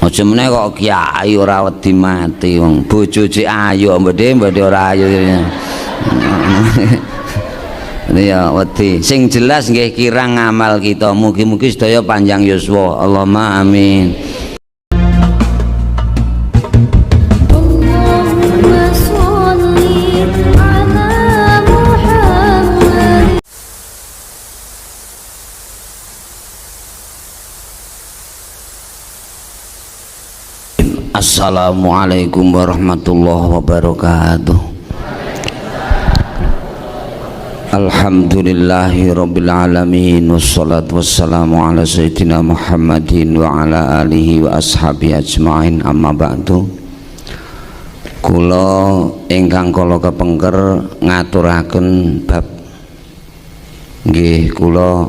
Aja meneh kok kiai ora wedi mati wong bojo cek ayu mbedhe ora ayu. Ya wedi. Sing jelas nggih kirang ngamal kita. Mugi-mugi sedaya panjang yuswa. Allahumma amin. Assalamualaikum warahmatullahi wabarakatuh. Alhamdulillahi rabbil alamin, wassalatu wassalamu ala sayyidina Muhammadin wa ala alihi wa ashabi ajma'in, amma ba'du. Kula ingkang kala kepengker ngaturaken bab nggih kula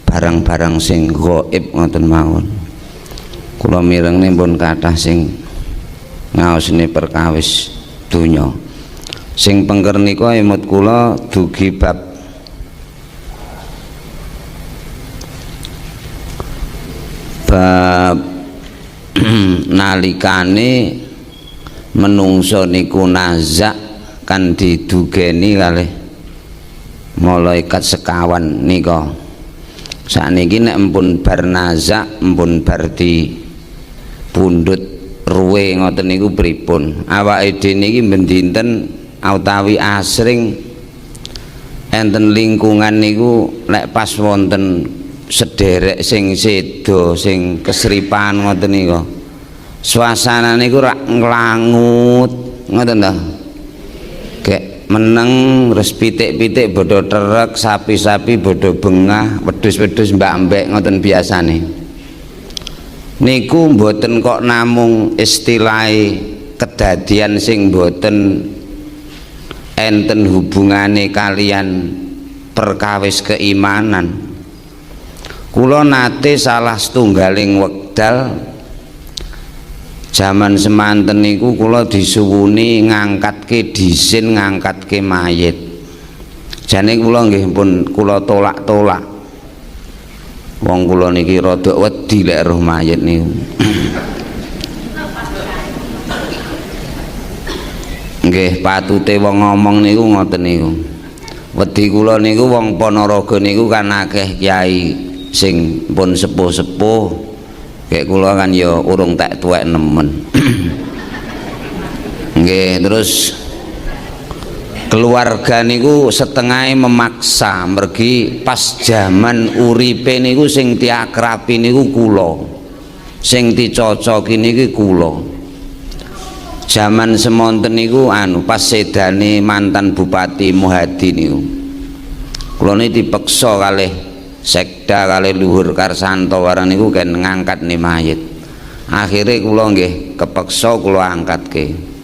barang-barang sing gaib ngoten mawon. Kula mirengne pun kathah sing ngaosne perkawis donya. Sing pengker nika emut kula dugi bab nalikane menungso niku nazak kan didugeni kalih malaikat sekawan nika. Sakniki nek empun bar nazak empun bar di pundhut ruwe ngoten niku pripun awake dhewe niki bendinten utawi asring enten lingkungan niku lek pas wonten sederek sing sedo sing kesripan ngoten niku suasana niku rak nglangut ngoten ta gek meneng terus pitik-pitik bodho trek sapi-sapi bodho bengah wedhus-wedhus mbak-mbek ngoten biasane. Niku mboten kok namung istilahe kedadian sing mboten enten hubungane kalian perkawis keimanan. Kula nate salah setunggaling wekdal jaman semanten niku kula disuwuni ngangkatke dhisin ngangkatke mayit. Jane kula nggih pun kula tolak-tolak. Wong kula niki rada wedi lek roh mayit niku. Nggih patute wong ngomong niku ngoten niku. Wedi kula niku wong Ponorogo niku kan akeh kiai sing pun sepuh-sepuh. Kayak kula kan ya urung tak tuwek nemen. Nggih terus keluarga niku setengah memaksa mergi pas jaman uripe niku sing diakrabi niku kula sing dicocoki niki kula jaman semonten niku pas sedane mantan Bupati Muhadi niku kula niki dipeksa kalih sekda kalih Luhur Karsanto warang niku kan ngangkat nih mayit akhirnya kula nggih kepeksa kula angkatke.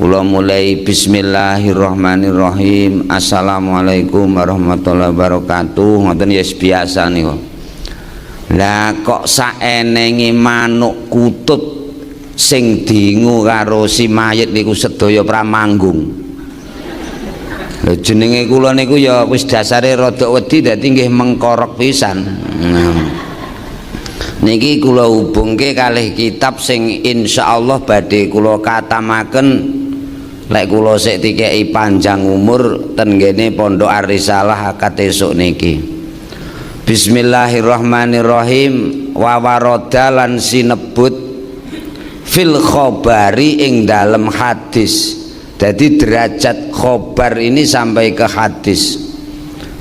Kula mulai bismillahirrahmanirrahim. Assalamualaikum warahmatullahi wabarakatuh. Ngoten ya biasa niku. Lah kok saenenge manuk kutut sing dingu karo si mayit niku sedaya pramanggung. Lha jenenge kula niku ya wis dasare rada wedi dadi nggih mengkorok pisan. Niki kula hubungke kalih kitab sing insyaallah badhe kula katamaken. Lek kula sik dikeki panjang umur ten ngene Pondok Ar-Risalah akad esuk niki. Bismillahirrahmanirrahim. Wa warada lan sinebut fil khabari ing dalem hadis. Jadi derajat khobar ini sampai ke hadis.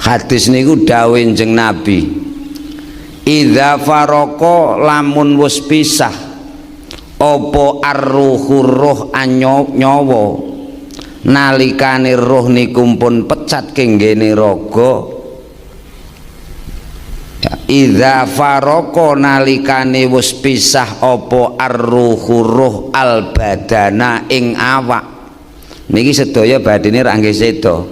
Hadis niku dawuh Kanjeng Nabi. Idza faraka lamun wis pisah apa ar-ruhur ruh nyawa nalikane roh niku pun pecat kenggene raga. Idza faraka nalikane wis pisah apa ar-ruhur ruh al badana ing awak niki sedaya badine ra nggih sedo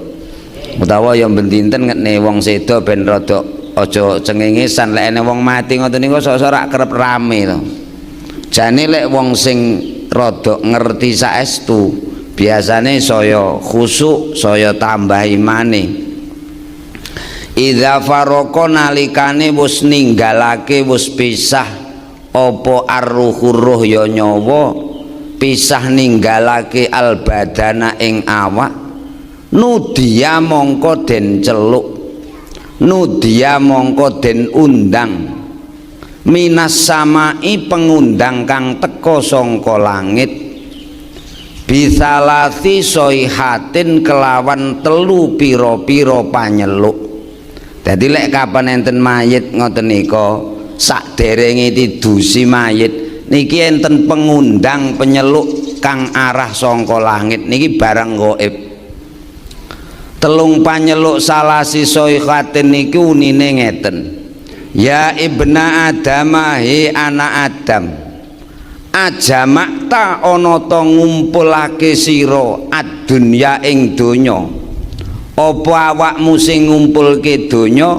utawa ya bendinten ngene wong sedo ben rada aja cengengesan lek ene wong mati ngoten niku sok-sok rak kerep rame to. Jane lek wong sing rada ngerti saestu biasane saya khusuk saya tambah imane. Idza faraka nalikane wis ninggalake wis pisah apa arruhu ruh ya nyawa pisah ninggalake al badana ing awak nudia mongko den celuk nudia mongko den undang minas samai pengundang kang teka sangka langit bisalati soihatin kelawan telu pira-pira panyeluk. Dadi lek kapan enten mayit ngoten nika sakderenge didusi mayit niki enten pengundang penyeluk kang arah sangka langit niki barang gaib. Telung panyeluk salasi soihatin niki unine ngeten. Ya ibna Adamah hi anak Adam ajamakta ana ta ngumpulake sira ad-dunya ing donya apa awakmu sing ngumpulke donya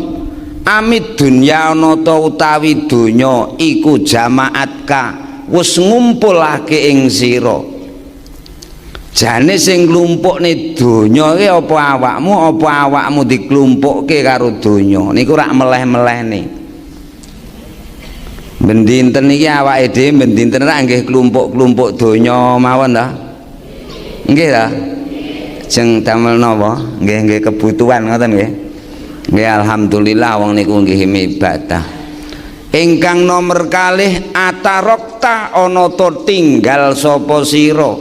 amit dunya ana ta utawi donya iku jamaatka wis ngumpulake ing sira jane sing nglumpukne donya ki apa awakmu diklumpukke karo donya niku rak meleh-melehne. Bendinten iki awake dhewe bendinten rak nggih klumpuk-klumpuk donya mawon ta? Nggih ta? Jeng damel napa? Nggih kebutuhan ngoten nggih. Nggih alhamdulillah wong niku nggih ibadah. Ingkang nomor kalih atarokta ana to tinggal sapa sira.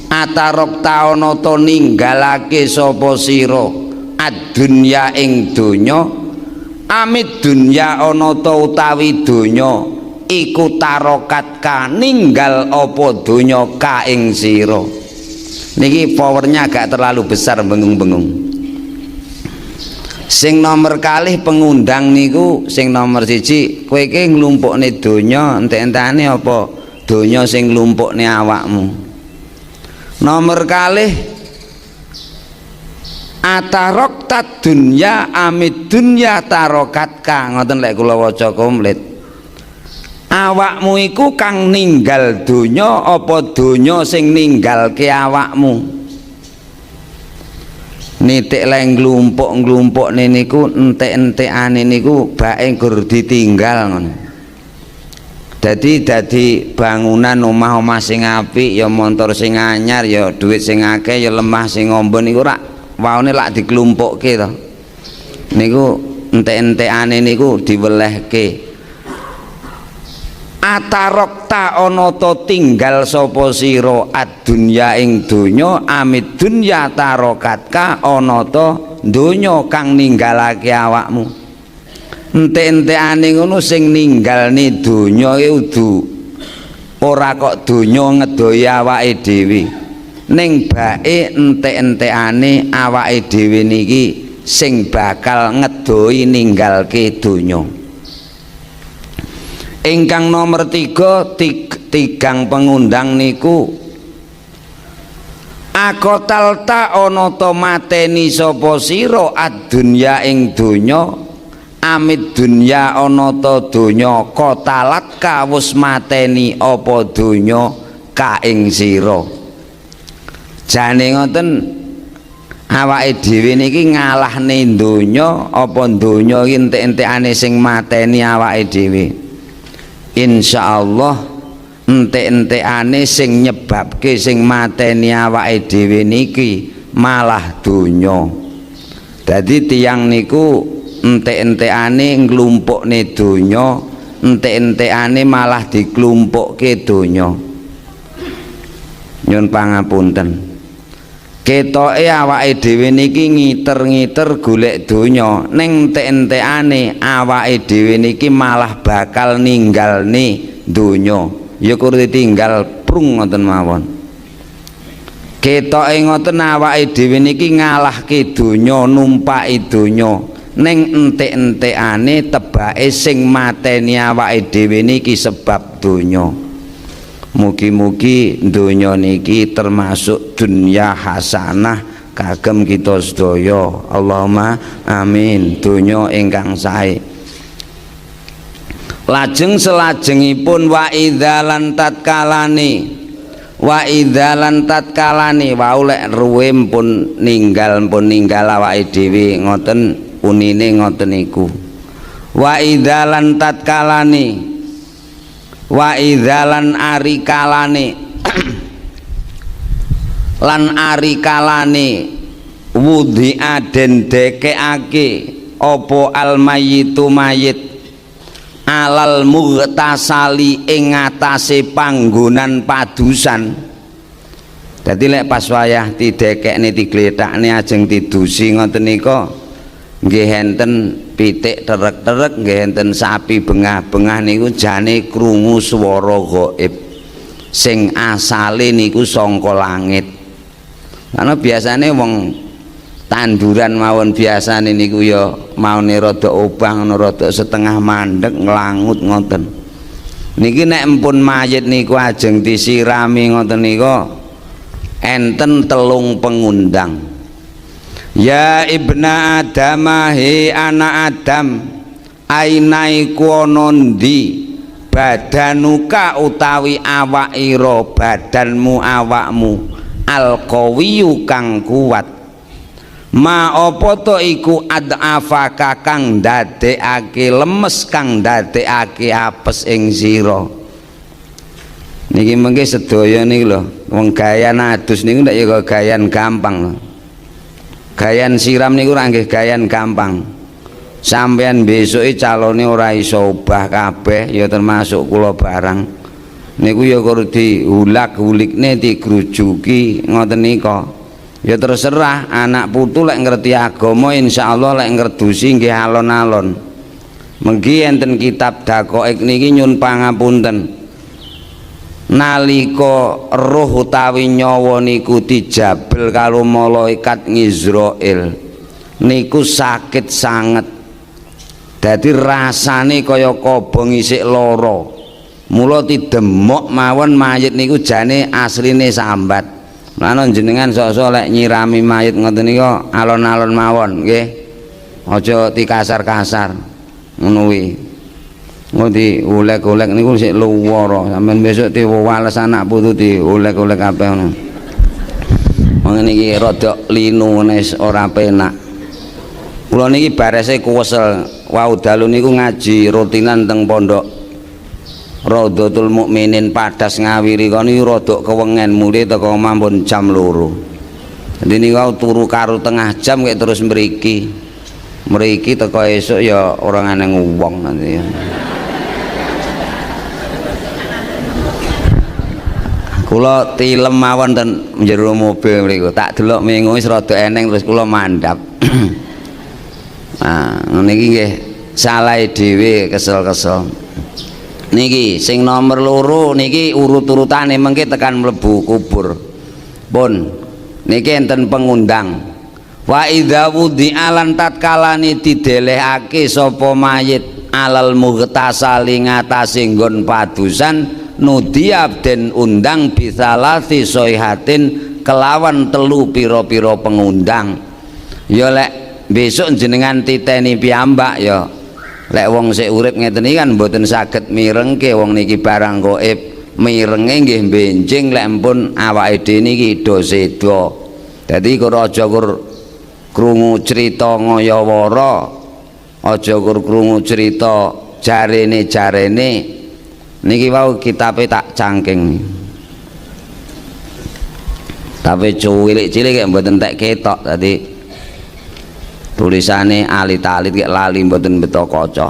Atarokta ana to ninggalake sapa sira. Ad-dunya ing donya amit dunya ana ta utawi donya iku tarokatka ninggal apa donya ka ing sira. Niki powernya agak terlalu besar bengung-bengung. Sing nomor kalih pengundang niku sing nomor siji kowe iki nglumpukne donya entek-entekane apa donya sing nglumpukne awakmu. Nomor kalih ataroktat dunya amit dunya tarokatka ngoten lek kula waca komplit. Awakmu iku kang ninggal donya apa donya sing ninggalke awakmu. Nitik lek nglumpuk-nglumpukne niku entek-entekane niku bae gur ditinggal ngono. Dadi bangunan omah-omah sing apik ya montor sing anyar ya dhuwit sing akeh ya lemah sing ngombo niku rak waone lak diklumpukke to. Niku entek-entekane niku diwelehke. Atarokta ana ta tinggal sapa sira ad-dunya ing donya amit dunya tarokatka ana ta donya kang ninggalake awakmu. Entek-entekane ngono sing ninggalne donya e udu ora kok donya ngedohi awake dhewe. Ning bae entek-entekane awake dhewe niki sing bakal ngedohi ninggalke donya. Ingkang nomor 3 tigang pengundang niku akotalta ana ta mateni sapa sira ad-dunya ing donya amit dunya ana ta donya kotalat ka wis mateni apa donya ka ing sira. Jane ngoten awake dhewe niki ngalahne donya apa donya iki entek-entekane sing mateni awake dhewe. Insyaallah entek-entekane sing nyebabke sing mateni awake dhewe niki malah donya. Dadi tiyang niku entek-entekane nglumpukne donya, entek-entekane malah diklumpukke donya. Nyun pangapunten. Ketoke awake dhewe niki ngiter-ngiter golek donya, ning entek-entekane awake dhewe niki malah bakal ninggalne donya. Ya kur ditinggal prung ngoten mawon. Ketoke ngoten awake dhewe niki ngalahke donya, numpaki donya. Ning entek-entekane tebake sing mateni awake dhewe niki sebab donya. Mugi-mugi donya niki termasuk dunya hasanah kagem kita sedaya. Allahumma amin. Donya ingkang sae. Lajeng selajengipun wa idzalan tatkalani wau lek ruwe pun ninggal awake dhewe ngoten unine ngoten niku. Wa idzalan tatkalani wa idzalan ari kalane lan ari kalane wudhi aden dekeake apa al mayyitu mayit alal mughtasali ing atase panggonan padusan. Dadi lek pas wayah didekekne digletakne ajeng didusi ngoten nika nggih enten pitik terek-terek, nggih enten sapi bengah-bengah niku jane krungu swara gaib sing asale niku saka langit. Karena biasane wong tanduran mawon biasane niku ya maune rada obah ngono rada setengah mandeg nglangut ngoten. Niki nek empun mayit niku ajeng disirami ngoten nika enten telung pengundang. Ya ibna Adam, he anak Adam, ainaiku ana ndi badanuka utawi awak ira, badanmu awakmu alqawiyu kang kuat. Ma apa to iku adafaka kang dadekake lemes, kang dadekake apes ing sira. Niki mengke sedaya niki lho, wong gayan adus niku ndak ya gayan gampang lho. Gayan siram niku ora nggih gayan gampang. Sampeyan besoke calone ora iso obah kabeh ya termasuk kula barang. Niku ya kudu diulak-ulikne digrujuki ngoten nika. Ya terserah anak putu lek ngerti agama insyaallah lek ngerdusi nggih alon-alon. Mengki enten kitab Daqaiq niki nyun pangapunten. Nalika roh utawi nyawa niku dijabel karo malaikat Ngizrail niku sakit sanget. Dadi rasane kaya kobong isik lara. Mula didemok mawon mayit niku jane asline sambat. Lan jenengan sok-sok lek nyirami mayit ngoten nika alon-alon mawon nggih. Aja dikasar-kasar ngono kuwi. Nggih diulek-ulek niku sik luwara, sampean besok diwales anak putu diulek-ulek kabeh ngono. Wong niki rada linu nes ora penak. Kula niki barese kuwesel wau dalu niku ngaji rutinan teng pondok Raudhatul Mukminin Padas ngawiri kono niku rada kewengen mulih teko mampun jam 2. Dadi niku turu karo tengah jam kek terus mriki. Mriki teko esuk ya ora ngene wong nanti ya. Kula tilem mawon ten njero mobil mriku tak delok mengo wis rada eneng terus kula mandhap. Nah niki nggih salahe dhewe kesel-kesel. Niki sing nomor 2 niki urut-urutane mengke tekan mlebu kubur. Pun niki enten pengundang. Wa idza wudi'alan tatkalane didelehake sapa mayit alal mughtasali ngatasi nggon padusan nudiab den undang bisalati soihatin kelawan telu piro-piro pengundang. Ya lek besok jenengan titeni piyambak ya lek wong sik urip ngeten iki kan mboten saged mirengke wong niki barang gaib. Mirenge nggih benjing lek ampun awake dhewe niki do seda. Dadi kok aja krungu crita ngayawara, aja krungu crita jarene niki wau kitabe tak cangking. Tapi cilik-cilik kek mboten tek ketok tadi. Tulisane alit-alit kek lali mboten beto kaca.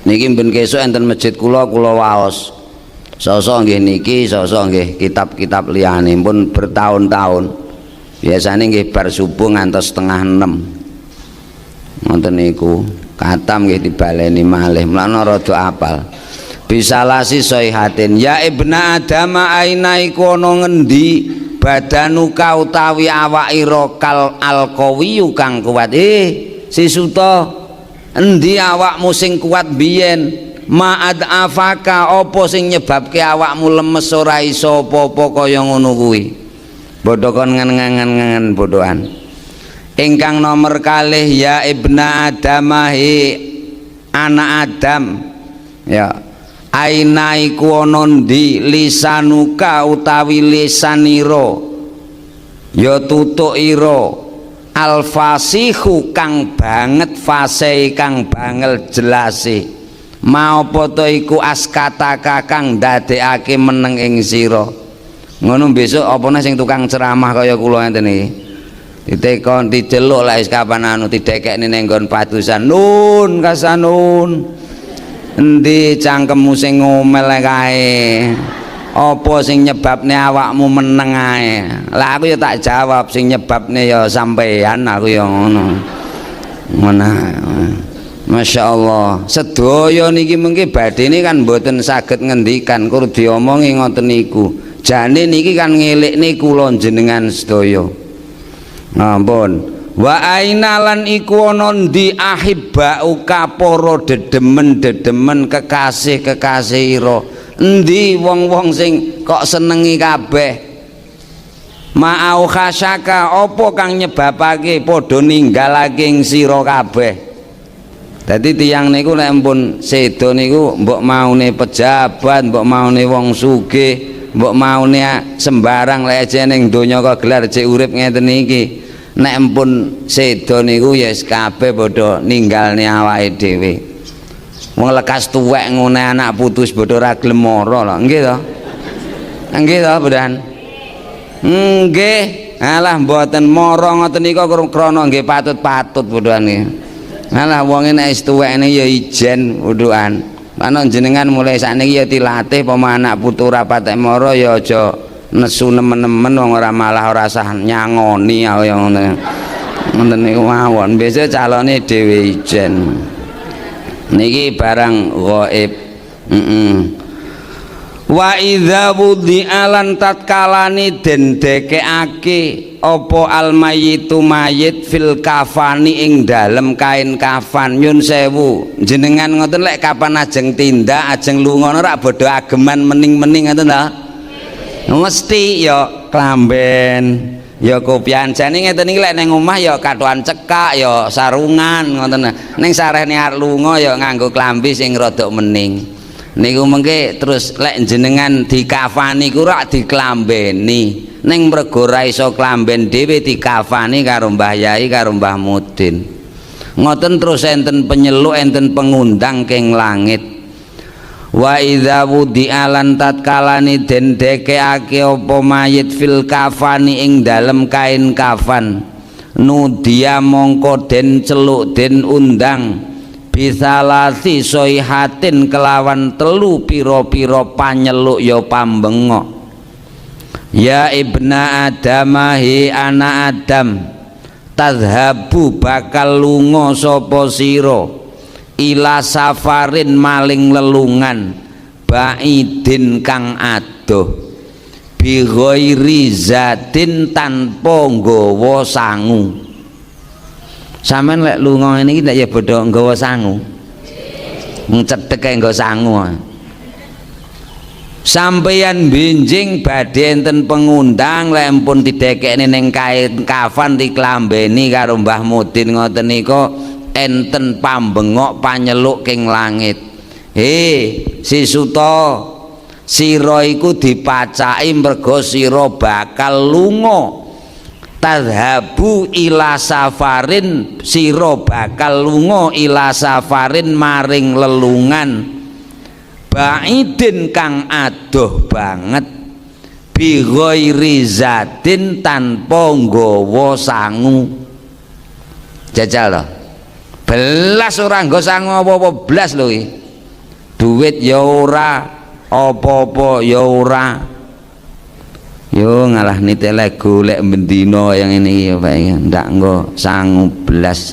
Niki ben kesuk enten masjid kula waos. Sosok nggih niki, sosok nggih kitab-kitab liyane pun bertahun-tahun. Biasane nggih bar subuh ngantos 5:30. Ngoten niku. Katam nggih dibaleni malih. Mulane rada apal. Bisalasi soihatin ya ibna Adam ainaiku ana ngendi badanuka utawi awak ira kal alqawiyu kang kuat. Si suta endi awakmu sing kuat biyen? Ma'ad afaka apa sing nyebabke awakmu lemes ora iso apa-apa kaya ngono kuwi. Bodho kon ngen-ngen bodhoan. Ingkang nomor kalih ya ibna Adam anak Adam ya ainaiku ana ndi lisanuka utawi lisanira ya tutuk ira alfasihu kang banget fasih kang bangel jelase ma apa to iku askataka kang dadekake meneng ing sira. Ngono besok apa neh sing tukang ceramah kaya kula ngeten iki. Ditekon diceluk lek kapan anu didekekne ning nggon padusan. Nun kasanun. Endi cangkemmu sing ngomel kae? Apa sing nyebabne awakmu meneng ae? Lah aku ya tak jawab sing nyebabne ya sampeyan, aku ya ngono. Ngono. Masyaallah. Sedaya niki mengki badhe kan mboten saged ngendikan kur diomongi ngoten niku. Jane niki kan ngelikne kula jenengan sedaya. Ampun. Wa aina lan iku ana ndi ahibbauka para dedemen-dedemen kekasih-kekasihira. Endi wong-wong sing kok senengi kabeh. Ma'au khasyaka apa kang nyebabake padha ninggalake ing sira kabeh. Dadi tiyang niku nek ampun sedo niku mbok maune pejabat, mbok maune wong sugih, mbok maune sembarang lek aja ning donya kok gelar cek urip ngeten iki. Nek ampun sedo niku ya kabeh padha ninggalne awake dhewe. Wong lekas tuwek ngene anak putus bodho ora gelem mara lho, nggih to? Nggih to, Budan? Nggih. Alah mboten mara ngoten nika krana nggih patut-patut bodhoan nggih. Alah wonge nek wis tuwekne ya ijen bodhoan. Ana jenengan mulai sakniki ya dilatih pama anak putu ora patek mara ya aja nesu nemen-nemen wong ora malah ora sah nyangoni kaya ngono. Ngoten niku mawon, besok calone dhewe ijen. Niki barang gaib. Wa idza wudi'alan tatkalani den dekekake apa almayitu mayit fil kafani ing dalem kain kafan. Nyun sewu jenengan ngoten lek kapan ajeng tindak ajeng lunga ora bodho ageman mening-mening ngoten ta? Mesti ya klamben ya kopian jane ngeten iki lek ning omah ya kathokan cekak ya sarungan ngoten. Ning sarehne arep lunga ya nganggo klambi sing rada mening. Niku mengke terus lek jenengan dikafani ku rak diklambeni. Ning mergo ora iso klamben dhewe dikafani karo Mbah Yai karo Mbah Mudin. Ngoten terus enten penyeluk enten pengundang keng langit. Wa idza wudi'alan tatkalani den dekekake apa mayit fil kafani ing dalem kain kafan. Nudia mongko den celuk den undang bisalasi soihatin kelawan telu piro-piro panyeluk ya pambengok. Ya ibna Adam hi anak Adam tadhabu bakal lunga sapa sira ila safarin maling lelungan baidin kang adoh bi ghairi zatin tanpa nggawa sangu. Sampeyan lek lunga ngene iki ndak ya bodho nggawa sangu. Ngcethek kaya nggawa sangu. Sampeyan benjing badhe enten pengundang lek ampun didekekne ning kain kafan diklambeni karo Mbah Mudin ngoten nika enten pambengok panyeluk king langit. Si Suta sira iku dipacaki mergo sira bakal lunga. Tadhabu ila safarin sira bakal lunga ila safarin maring lelungan baidin kang adoh banget bi ghairi zatin tanpa nggawa sangu. Jajal to belas ora nggo sangu apa-apa blas lho iki. Duit ya ora apa-apa ya ora. Yo ngalah nitelek golek bendino yang ini ya Pak ya ndak nggo sangu blas.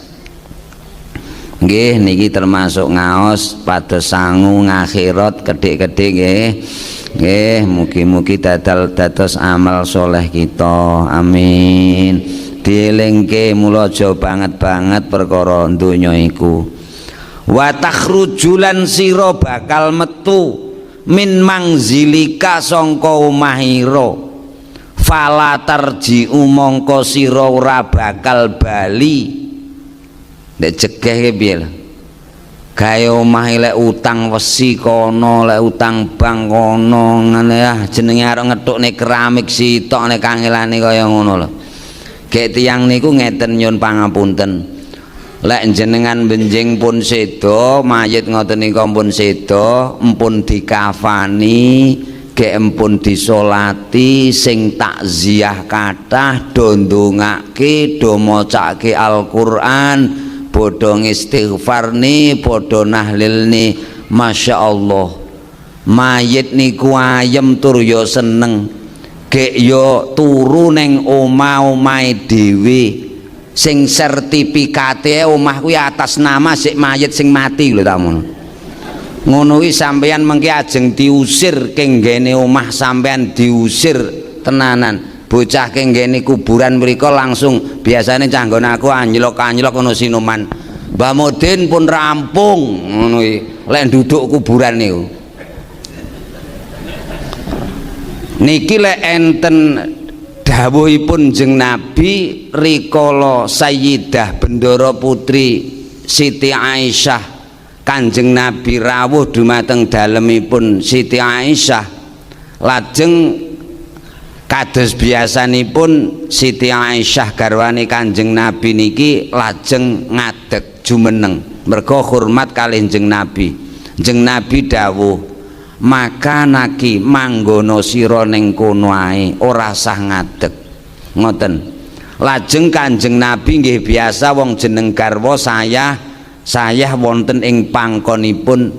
Nggih niki termasuk ngaos pados sangu ngakhirat kedhik-kedhik nggih. Nggih mugi-mugi dados amal soleh kita. Amin. Dielingke mula aja banget-banget perkara donya iku. Wa takhrujulan sira bakal metu min mangzilika sangka omahira. Fala tarji'u mongko sira ora bakal bali. Nek jegeh ki piye lho? Gawe omah lek utang wesi kono, lek utang bank kono ngene ya jenenge arep ngetukne keramik sitok nek kangelane kaya ngono lho. Gek tiyang niku ngeten nyun pangapunten. lek jenengan benjing pun sedo mayit ngoten nika pun sedo empun dikafani ge empun disolati sing takziah kathah do ndongake do macake Al-Qur'an padha istighfarni padha nahlilni masyaallah mayit niku ayem tur ya seneng gek ya turu ning omah-omahe dhewe sing sertifikate omah kuwi atas nama sik mayit sing mati lho tamu ngono kuwi sampeyan mengki ajeng diusir kenggene omah sampeyan diusir tenanan bocah kenggene kuburan mriko langsung biasane canggon aku anjlok-anjlok ngono sinuman Mbah Mudin pun rampung ngono kuwi lek nduduk kuburan niku niki lek enten dawuhipun jeng Nabi rikala Sayyidah Bendara Putri Siti Aisyah Kanjeng Nabi rawuh dumateng dalemipun Siti Aisyah lajeng kados biasanipun Siti Aisyah garwane Kanjeng Nabi niki lajeng ngadeg jumeneng merga hormat kalih jeng Nabi dawuh maka naki manggono sira ning kono ae ora sah ngadeg ngoten lajeng Kanjeng Nabi nggih biasa wong jeneng garwa saya wonten ing pangkonipun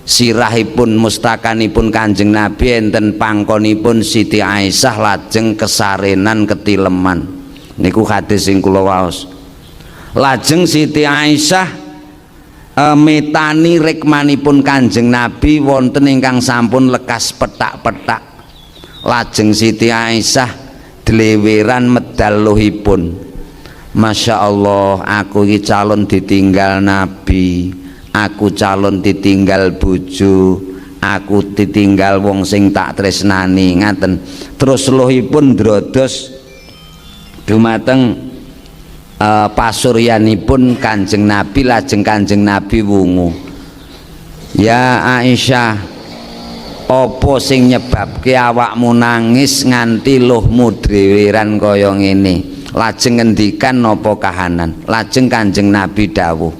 sirahipun mustakanipun Kanjeng Nabi enten pangkonipun Siti Aisyah lajeng kesarenan ketileman niku hadis sing kula waos lajeng Siti Aisyah metani rikmanipun Kanjeng Nabi wonten ingkang sampun lekas petak-petak lajeng Siti Aisyah dleweran medal lohipun Masya Allah aku iki calon ditinggal Nabi aku calon ditinggal bojo aku ditinggal wong sing tak tresnani ngaten terus lohipun drodos dumateng pasuryanipun Kanjeng Nabi lajeng Kanjeng Nabi wungu ya Aisyah apa sing nyebabke awakmu nangis nganti luhmu dreweran kaya ngene lajeng ngendikan napa kahanan lajeng Kanjeng Nabi dawuh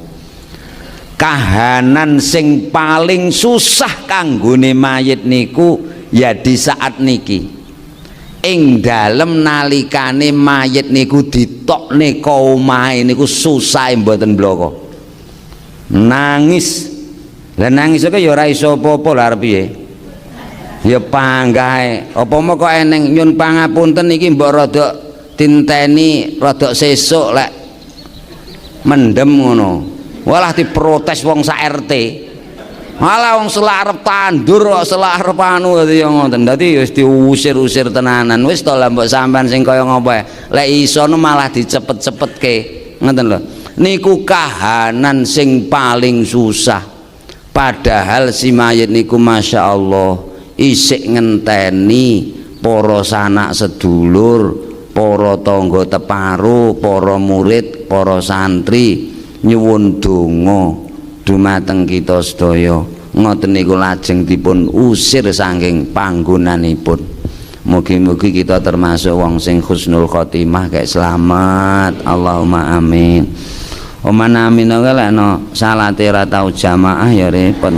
kahanan sing paling susah kanggone mayit niku ya di saat niki ing dalem nalikane mayit niku ditokne ka omahe niku susah mboten bloko nangis lah nangis kok ya ora iso apa-apa lha arep piye ya panggahe apa mok kok eneng nyun pangapunten iki mbok rada tinteni rada sesuk lek mendem ngono walah diprotes wong sak RT malah wong selarep tandur kok selarep anu ya ngoten dadi wis diusir-usir tenanan wis to lah mbok sampean sing kaya ngopo lek iso malah dicepet-cepetke ngoten lho niku kahanan sing paling susah padahal si mayit niku Masya Allah isik ngenteni para sanak sedulur para tangga teparo para murid para santri nyuwun donga dumateng kita sedaya ngoten niku lajeng dipun usir saking panggonanipun mugi-mugi kita termasuk wong sing husnul khotimah kayak selamat Allahumma amin omana amin lek no salate ra tau jamaah ya repot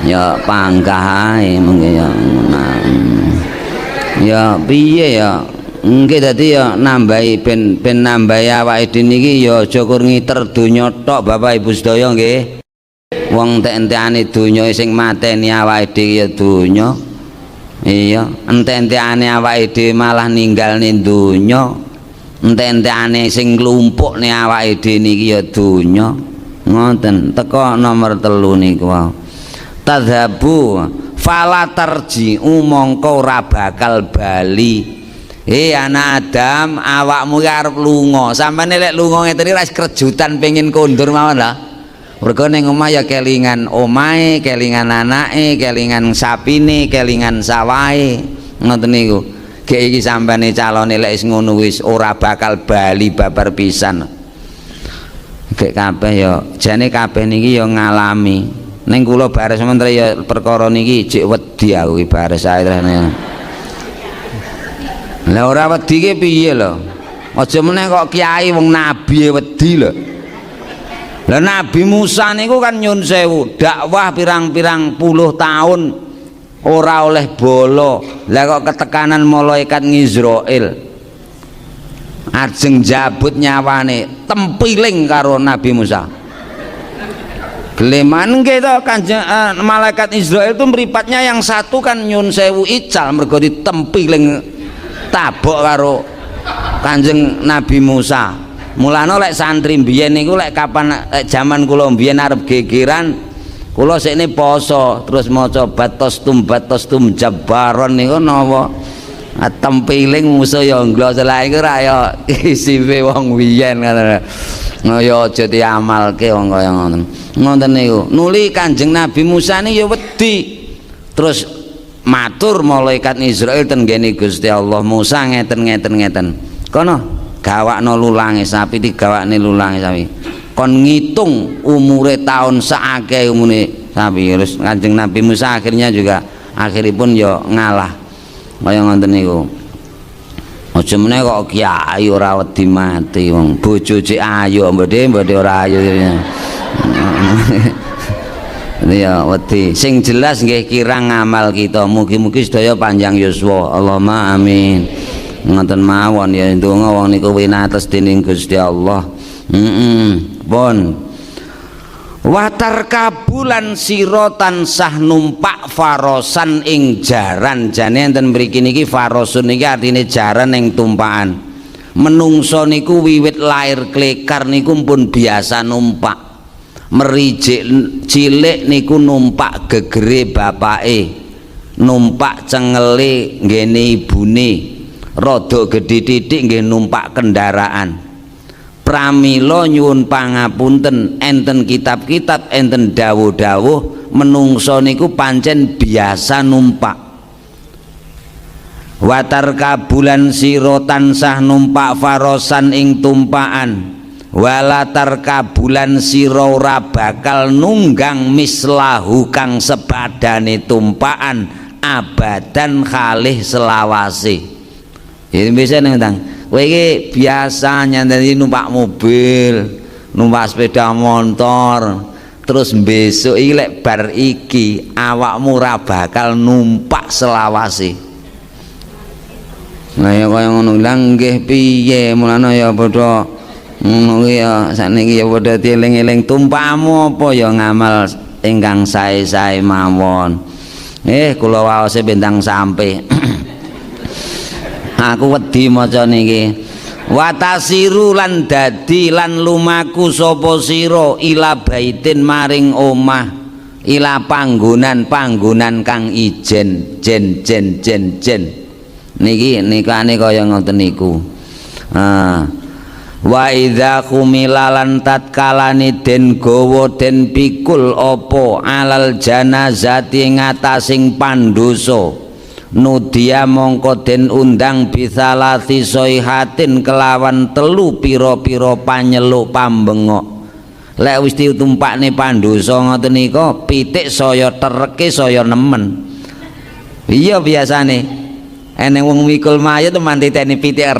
ya panggah ae mengke ya piye ya nggih dadi ya nambahi ben nambahi awake dhewe niki ya aja kur ngiter donya tok Bapak Ibu sedaya nggih. Wong entek-entekane donya sing mateni awake dhewe ya donya. Iya, entek-entekane awake dhewe malah ninggalne donya. Entek-entekane sing nglumpukne awake dhewe niki ya donya. Ngoten, teko nomor 3 niku wae. Tadhabu fala tarji'u mongko ora bakal bali. Anak Adam awakmu arep lunga sampane lek lunga ngeten iki ras kerjutan pengin kondur mawon lah mergo ning omah ya kelingan omahe kelingan anake kelingan sapine kelingan sawahe ngoten niku gek iki sampane calone lek wis ngono wis ora bakal bali babar pisan gek kabeh ya jane kabeh niki ya ngalami ning kula bares sementara ya perkara niki jek wedi aku iki bares ae terus lah ora wedi ki piye lho Aja meneh kok kiai wong nabi wedi lho. Lah Nabi Musa niku kan nyun sewu dakwah pirang-pirang puluh tahun ora oleh bolo. Lah kok ketekanan malaikat Israil ajeng jabut nyawane tempiling karo Nabi Musa. Geleman gitu Kanjeng malaikat Israil itu meripatnya yang satu kan nyun sewu ical mergo ditempiling tabok karo Kanjeng Nabi Musa. Mulane lek santri mbiyen niku lek kapan jaman kula mbiyen arep gegeran kula sekne poso terus maca batos tum jabaron niku napa tempiling musuh ya nglos lha iku ra ya isiwe wong biyen ngono. Ya aja diamalke wong kaya ngoten. Ngoten niku. Nuli Kanjeng Nabi Musa ni ya wedi. Terus matur malaikat Israil ten ngene Gusti Allah, Musa ngeten. Kono gawakno lulange sapi digawakne lulange sapi. Kon ngitung umure tahun saakeh umure sapi. Terus Kanjeng Nabi Musa akhirnya juga akhiripun ya ngalah. Kaya ngoten niku. Aja meneh kok kiai ora wedi mati wong bojo cek ayu mbode ora ayu. Ya wedi sing jelas nggih kirang ngamal kita mugi-mugi sedaya panjang yuswa Allahumma amin. Ngoten mawon ya ndonga wong niku winates dening Gusti Allah. Pun watar kabulan sira tansah numpak farosan ing jaran. Jane enten mriki niki farosun niki artine jaran ing tumpakan. Menungso niku wiwit lair klekar niku pun biasa numpak. Merijik cilik niku numpak gegere bapake. Numpak cengele nggene ibune. Rada gedhe titik nggih numpak kendaraan. Pramila nyuwun pangapunten enten kitab-kitab enten dawuh-dawuh menungso niku pancen biasa numpak. Watar kabulan sira tansah numpak farosan ing tumpakan. Walatar kabulan sira ora bakal nunggang mislahu kang sepadane tumpakan abadan kalih selawase. Ini bisa nih tang, kowe iki biasa nyanteni numpak mobil, numpak sepeda motor, terus besok iki lek bar iki awakmu ora bakal numpak selawase. Nah ya kaya ngono lang nggih piye mulane ya padha ngono ya sakniki ya padha dieling-eling tumpakmu apa ya ngamal ingkang sae-sae mawon. Kula waose bintang sampe. Aku wedi maca niki. Watasiru lan dadi lan lumaku sapa sira ila baitin maring omah ila panggonan kang ijen jen niki nikane kaya ngoten niku. Wa idza kumilalan tatkalane den gawa den pikul apa alal janazati ngatasing pandosa nudia mongko den undang bisalati soihatin kelawan telu pira-pira panyeluk pambengok. Lek wis ditumpakne pandosa ngoten nika pitik saya tereke saya nemen. Iya biasane eneng wong mikul mayit mantiteni pitik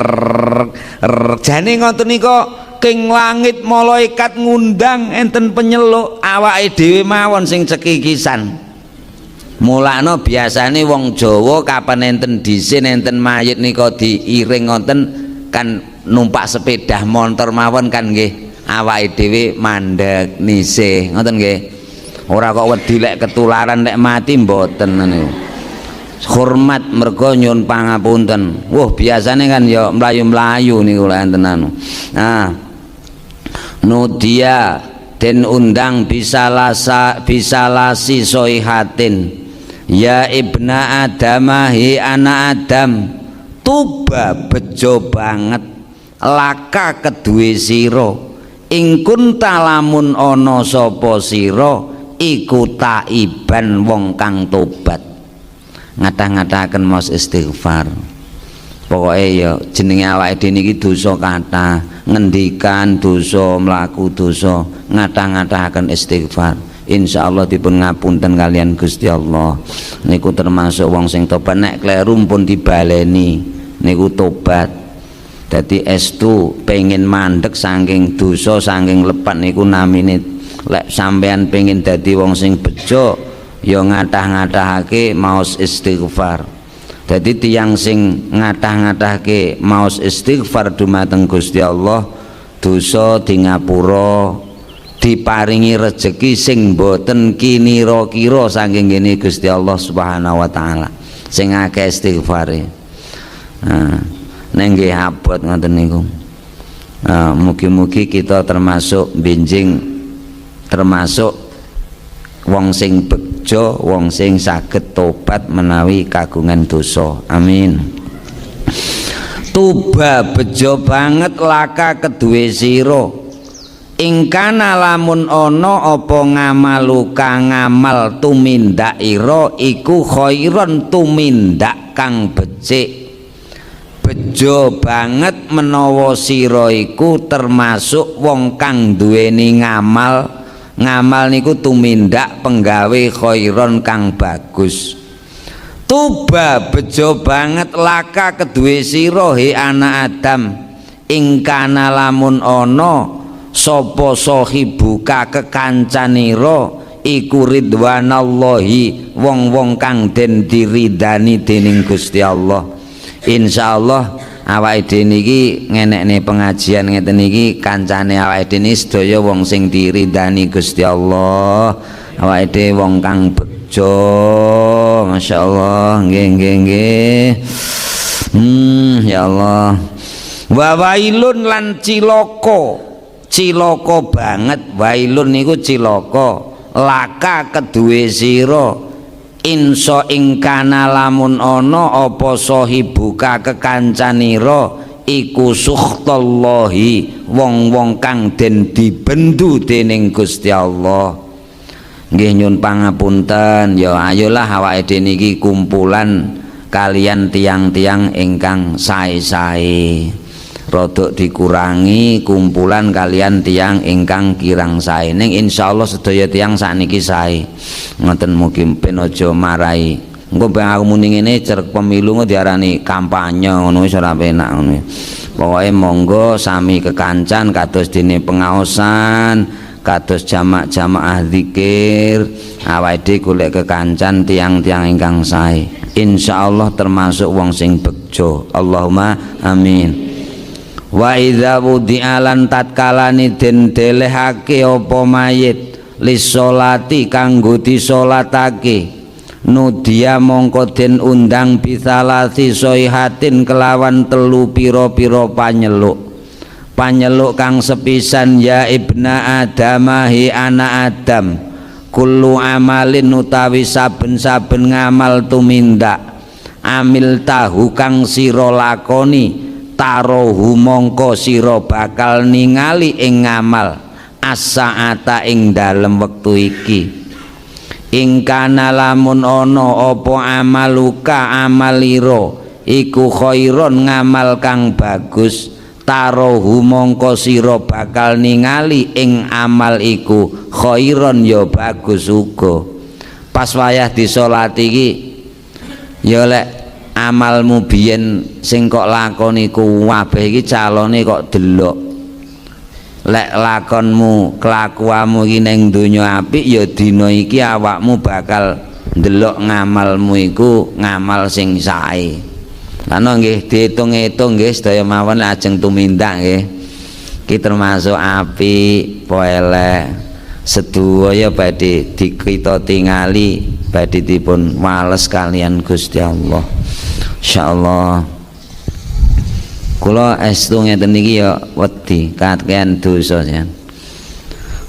jane ngoten nika king langit malaikat ngundang enten penyeluk awake dhewe mawon sing cekikisan. Mulane biasane wong Jawa kapan enten dhisin enten mayit nika diiring ngoten kan numpak sepeda motor mawon kan nggih awake dhewe mandeg nisih ngoten nggih. Ora kok wedi lek ketularan lek mati mboten niku. Hormat mergo nyuwun pangapunten. Wah biasane kan ya mlayu-mlayu niku lek enten anu. Nah nudia den undang bisalasi soihatin. Ya ibna Adam hi anak Adam tuba bejo banget laka kedue sira ing kunta lamun ana sapa sira iku taiban wong kang tobat. Ngatah-ngatahaken maos istighfar. Pokoke ya jenenge awake dhewe niki dosa kathah, ngendikan dosa, mlaku dosa, ngatah-ngatahaken istighfar. Insyaallah dipun ngapunten kalian Gusti Allah. Niku termasuk wong sing tobat nek kleru pun dibaleni. Niku tobat. Dadi estu pengen mandek saking dosa saking lepat niku namine lek sampean pengen dadi wong sing bejo ya ngathah-ngathahake maos istighfar. Dadi tiyang sing ngathah-ngathahake maos istighfar dumateng Gusti Allah dosa di ngapura, diparingi rejeki sing boten kinira-kira saking ngene Gusti Allah Subhanahu wa taala sing akeh istighfare. Neng nggih abot ngoten niku. Mugi-mugi kita termasuk benjing, termasuk wong sing bejo, wong sing saged tobat menawi kagungan dosa. Amin. Tuba bejo banget laka keduwe sira. Ingkana lamun ana apa ngamaluka ngamal tumindak ira iku khairon tumindak kang becik. Bejo banget menawa sira iku termasuk wong kang duweni ngamal niku tumindak penggawe khairon kang bagus. Tuba bejo banget laka keduwe sira he anak Adam ingkana lamun ana sapa sahibuka kekancanira iku ridwanallahi wong-wong kang den diridani dening Gusti Allah. Insyaallah awake dhewe niki ngenekne pengajian ngeten niki kancane awake dhewe sedaya wong sing diridani Gusti Allah. Awake dhewe wong kang bejo, masyaallah. Nggih. Ya Allah. Wa wailun lan cilaka banget. Wailun niku cilaka laka keduwe sira insa ingkana lamun ana apa sahibuka kekancanira iku sukhtallahi wong-wong kang den dibendu dening Gusti Allah. Nggih nyun pangapunten ya ayolah awake dhewe niki kumpulan kalian tiang-tiang ingkang sae-sae. Rodok dikurangi kumpulan kalian tiang ingkang kirang sae. Ning insyaallah sedaya tiang sakniki sae. Ngoten mugi ben aja marai. Engko ben aku muni ngene cerek pemilu kok diarani kampanye ngono wis ora penak ngono. Pokoke monggo sami kekancan kados dene pengaosan, kados jamaah zikir, awake dhewe golek kekancan tiang-tiang ingkang sae. Insyaallah termasuk wong sing bejo. Allahumma amin. Wa idza wudi'alan tatkalani den delehake apa mayit lisolati kanggo disolatake nudia mongko den undang bisalati soihatin kelawan telu pira-pira panyeluk kang sepisan ya ibna adamahi anak Adam kullu amalin utawi saben-saben ngamal tumindak amil tahu kang sira lakoni tarohu mongko sira bakal ningali ing ngamal as-saata ing dalem wektu iki. Ingkana lamun ana apa amaluka amalira iku khairon ngamal kang bagus tarohu mongko sira bakal ningali ing amal iku khairon ya bagus uga. Pas wayah disolati iki ya lek amalmu biyen sing kok lakoni kuwabeh iki calone kok delok. Lek lakonmu kelakuanmu iki ning donya apik ya dina iki awakmu bakal ndelok ngamalmu iku ngamal sing sae. Lan nggih diitung-itung nggih sedaya mawon lajeng tumindak nggih. Iki termasuk apik apa elek. Sedaya badhe dikita tingali badhe dipun wales kalian Gusti Allah. Insyaallah kula estu ngeten niki ya wedi kakean dosa jan.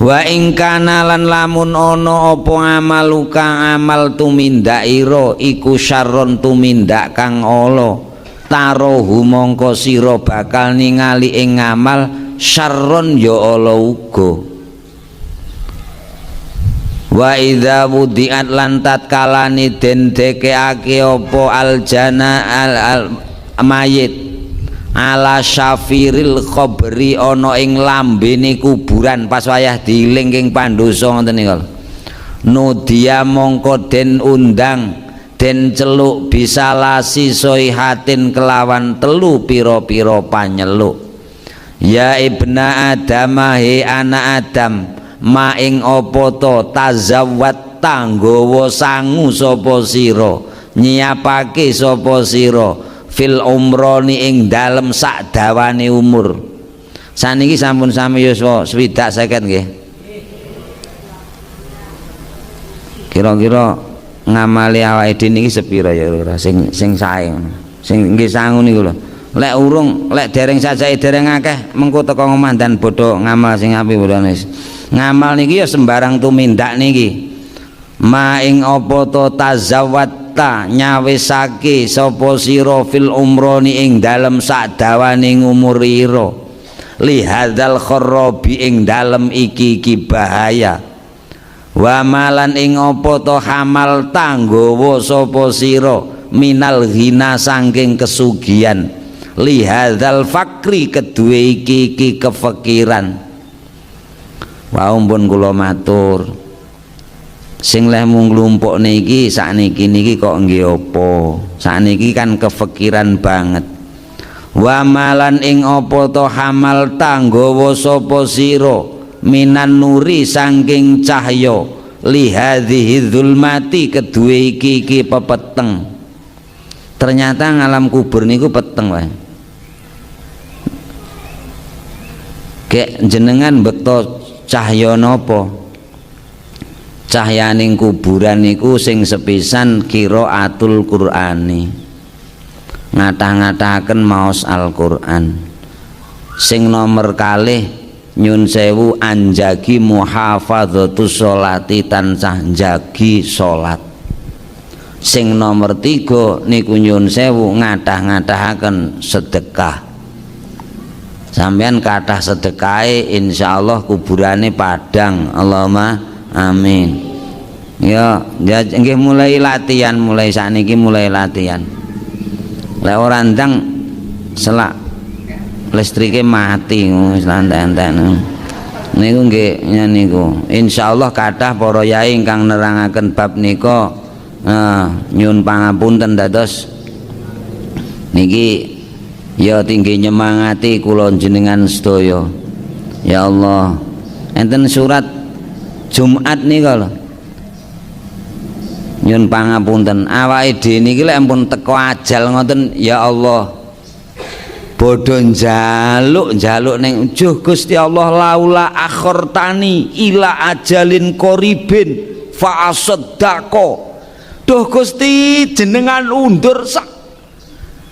Wa ing kana lan lamun ana apa amaluka amal tumindak ira iku syarron tumindak kang ala tarohu mongko sira bakal ningali ing ngamal syarron ya ala uga. Wa idza wudi'at lan tatkalani den dekeake apa aljana al mayit ala syafiril khabri ana ing lambene kuburan pas wayah diiling ing pandosa ngoten niku. Nudia mongko den undang den celuk bisalasi soihatin kelawan telu pira-pira panyeluk. Ya ibna Adam he anak Adam ma ing apa to tazawwat tanggawa sangu sapa sira nyiapake sapa sira fil umroni ing dalem sak dawane umur. Saniki sampun sami yuswa 60 nggih. Kira-kira ngamali awake dhewe niki sepira ya ora sing sae sing nggih sangu niku lho. Lek urung lek dereng sajake dereng akeh mengko teko omah dan bodho ngamal sing apik bodhone. Ngamal niki ya sembarang tumindak niki. Ma ing apa to tazawwatta nyawisake sapa sira fil umroni ing dalem sak dawaning umur ira. Li hadzal kharabi ing dalem iki bahaya. Wa malan ing apa to hamal tanggawa sapa sira minal ghina saking kesugihan. Li hadzal fakri kedue iki kefikiran. Wau pun kula matur sing leh mung nglumpuk niki sakniki niki kok nggih apa sakniki kan kefikiran banget. Wa malan ing apa to hamal tanggawa sapa sira minan nuri saking cahya li hadhihi dzulmati kedue iki pepeteng. Ternyata ngalam kubur niku peteng wae. Kek jenengan bekto cahya napa? Cahyaning kuburan niku sing sepisan qiraatul Qur'ani. Ngatah-ngatahaken maos Al-Qur'an. Sing nomor kalih nyun sewu anjagi muhafadzatus sholati tansah jagi salat. Sing nomor 3 niku nyun sewu ngatah-ngatahaken sedekah. Sampeyan kathah sedekahe insyaallah kuburane padang. Allahumma amin. Ya nggih mulai latihan mulai sakniki mulai latihan. Lek ora ndang selak listrike mati wis lantek-entek niku nggih niku insyaallah kathah para yai ingkang nerangaken bab nika nyuwun pangapunten dados niki ya tinggi nyemangati kula jenengan sedaya. Ya Allah enten surat Jumat nika lho nyuwun pangapunten awake dhewe niki lek ampun teko ajal ngoten ya Allah bodho njaluk ning ujuh Gusti Allah laula akhortani ila ajalin qaribin fa asaddaqa. Duh Gusti jenengan undur sak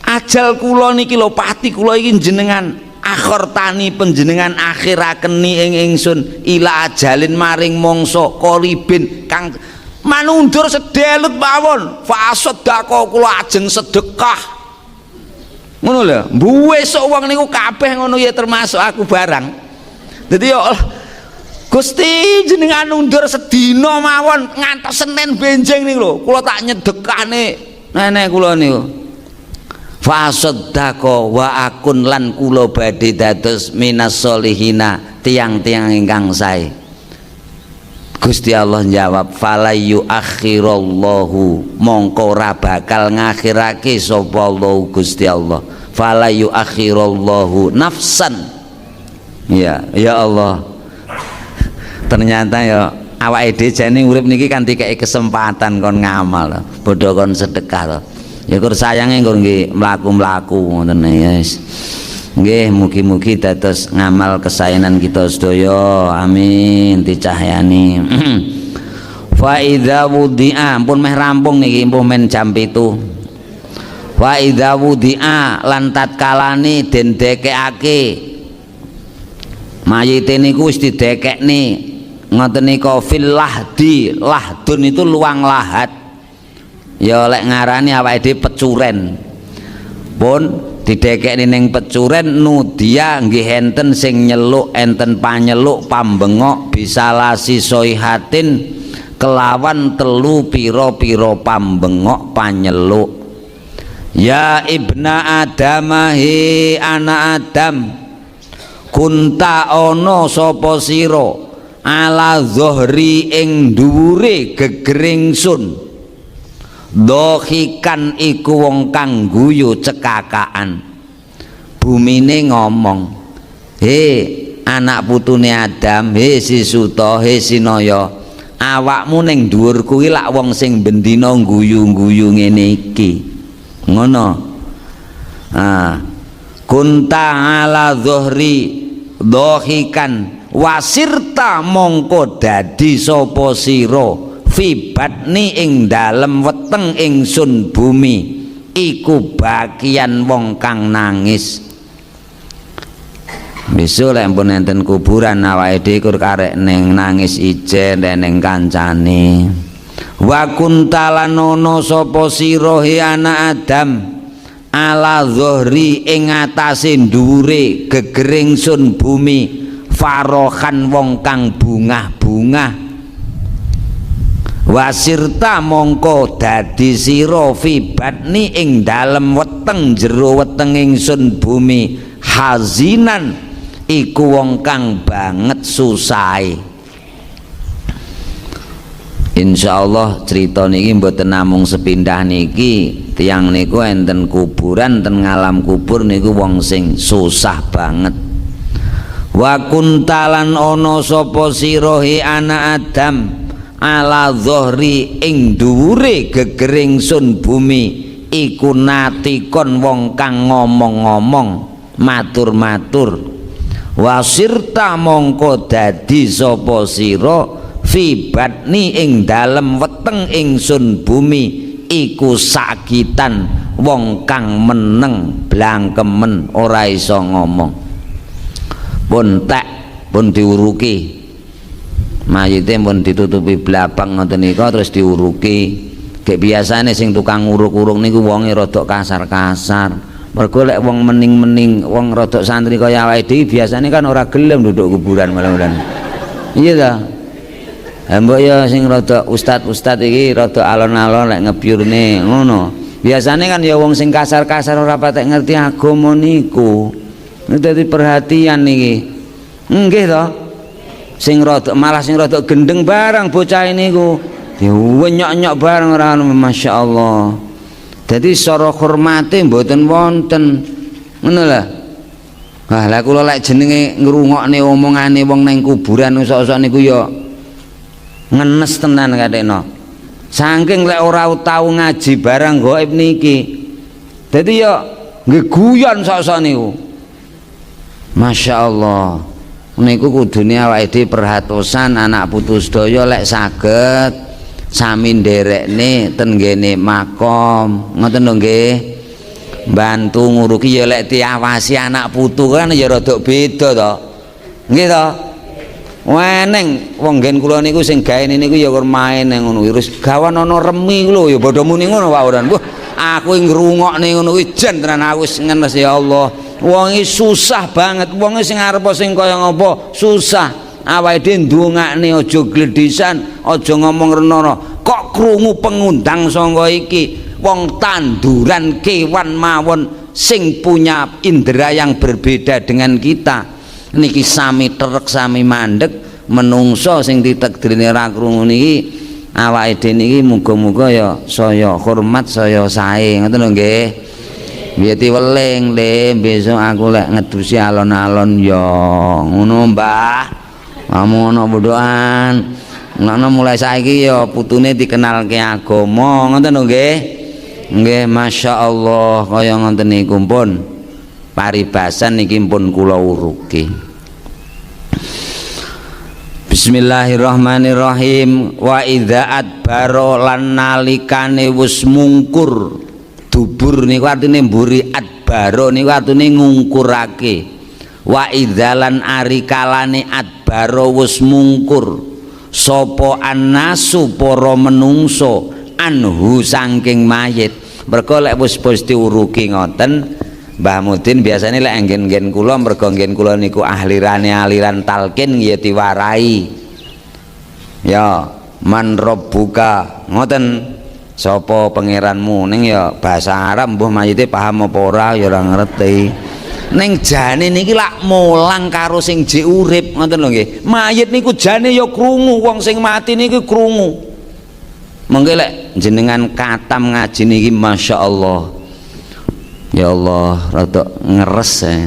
ajal kula niki lho pati kula iki jenengan akhortani panjenengan akhirakeni ing ingsun ila ajalin maring mangsa qaribin kang manundur sedelut mawon fa asaddaqa kula ajeng sedekah. Ngono lho, besok wong niku kabeh ngono ya termasuk aku barang. Dadi ya Gusti jenengan undur sedina mawon ngantos Senin benjing niku lho, kula tak nyedekahne nenek kula niku. Fa saddaqa wa akun lan kula badhe dados minas solihina tiang-tiang ingkang sae. Gusti Allah jawab falayu akhirallahu mongko ora bakal ngakhirake sapa Allah Gusti Allah falayu akhirallahu nafsan. Ya Allah ternyata ya awake dhewe jane urip niki kan dikeki kesempatan kon ngamal bodho kon sedekah to ya kur sayange nggon nggih mlaku-mlaku ngoten guys. Nggih mugi-mugi dados ngamal kesaenan kita sedaya amin dicahyani. Fa idza wudi'a pun meh rampung niki pun men jam 7. Fa idza wudi'a lan tatkalane den dekekake mayite niku wis didekekne ngoten nika fil lahdi. Lahdun itu luang lahat ya lek ngarani awake dhewe pecuren pun didekekne ning pecuren nudia nggih enten sing nyeluk enten panyeluk pambengok bisalasi soihatin kelawan telu pira-pira pambengok panyeluk. Ya ibna Adam he anak Adam kunta ana sapa sira ala zuhri ing dhuwure gegering sun Dohikan iku wong kang guyu cekakaan. Bumine ngomong, he anak putune Adam, he si Suta, he Sinaya, awakmu ning dhuwur kuwi lak wong sing bendina guyu-guyu ngene iki. Ngono. Kunta ala dhuhri dohikan wasirta mongko dadi sapa sira fi batni ing dalem weteng ingsun bumi iku bagian wong kang nangis. Besok lek pun enten kuburan awake dhewe kur karek ning nangis ijen ning kancane. Wa kuntalan ana sapa sira he anak Adam ala zuhri ing atase ndhuwure gegering sun bumi farohan wong kang bungah-bungah. Wasirta mongko dadi sira fi batni ing dalem weteng jero weteng ingsun bumi hazinan iku wong kang banget susahe. Insyaallah cerita niki mboten namung sepindah niki, tiyang niku enten kuburan ten ngalam kubur niku wong sing susah banget. Wa kuntalan ana sapa sira he anak Adam ala dhuhri ing dhuwure gegering sun bumi iku natikon wong kang ngomong-ngomong matur-matur. Wasirta mongko dadi sapa sira fi batni ing dalem weteng ingsun bumi iku sakitan wong kang meneng blangkemen ora iso ngomong. Pun tek pun diuruki mayite pun ditutupi blabang ngoten nika terus diuruki. Gek biasane sing tukang uruk-uruk niku wonge rada kasar-kasar. Mergo lek wong mening-mening, wong rada santri kaya awake dhewe biasane kan ora gelem duduk kuburan malah-malah. Iya ta? Ha mbok ya sing rada ustad-ustad iki rada alon-alon lek ngebyurne ngono. Biasane kan ya wong sing kasar-kasar ora patek ngerti agama niku. Niku dadi perhatian niki. Nggih to? Sing rada malah sing rada gendeng barang bocah niku diwenyok-nyok barang ora masyaallah. Dadi sara hormate mboten wonten. Ngono lho. Wah, lah kula lek jenenge ngrungokne omongane wong nang kuburan sok-sok niku ya ngenes tenan kadekno. Saking lek ora tau ngaji barang gaib niki. Dadi ya nggih guyon sok-sok niku. Masyaallah. Niku kudune awake dhewe perhatosan anak putu sedaya lek saged sami nderekne ten ngene makom ngoten lho nggih, bantu nguruki ya lek diawasi anak putu kan ya rada beda to nggih to. Weneng wong nggen kula niku sing gaene niku ya main nang ngono wis gawan ana remi lho ya padha muni ngono wae. Wah aku ngrungokne ngono kuwi jan tenan aku wis ngenes ya Allah. Wong iki susah banget, wong sing arep sing kaya ngapa susah. Awake dhewe ndongakne aja gledhisan, aja ngomong renono. Kok krungu pengundang sangka iki wong tanduran kewan mawon sing punya indera yang berbeda dengan kita. Niki sami terek sami mandek, menungso sing ditakdirne ra krungu niki awake dhewe niki muga-muga ya saya hormat saya sae ngoten lho nggih. Biati weling le besok aku lek ngedusi alon-alon ya ngono Mbah. Kamu ana bodohan. Ngono mulai saiki ya putune dikenalke agama ngoten lho nggih. Nggih masyaallah kaya ngoten niku pun paribasan niki pun kula uruki. Bismillahirrahmanirrahim. Wa idza adbaro lan nalikane wis mungkur dubur niku artine mburi adbaro niku artine ngungkurake. Wa idzalan ari kalane adbaro wis mungkur sapa annasu para menungso anhu saking mayit. Mergo lek wis diuruki ngoten Mbah Mudin biasane lek nggen-nggen kula mergo nggen kula niku ahlirane aliran talqin ya diwarai. Ya man rabbuka ngoten. Sapa pangeranmu ning ya bahasa Arab mbuh mayite paham apa ora ya ora ngerti. Ning jane niki lak mulang karo sing jek urip ngoten lho nggih. Mayit niku jane ya krungu, wong sing mati niku krungu. Mengke lek jenengan katam ngaji niki Masya Allah. Ya Allah, rada ngeres ya.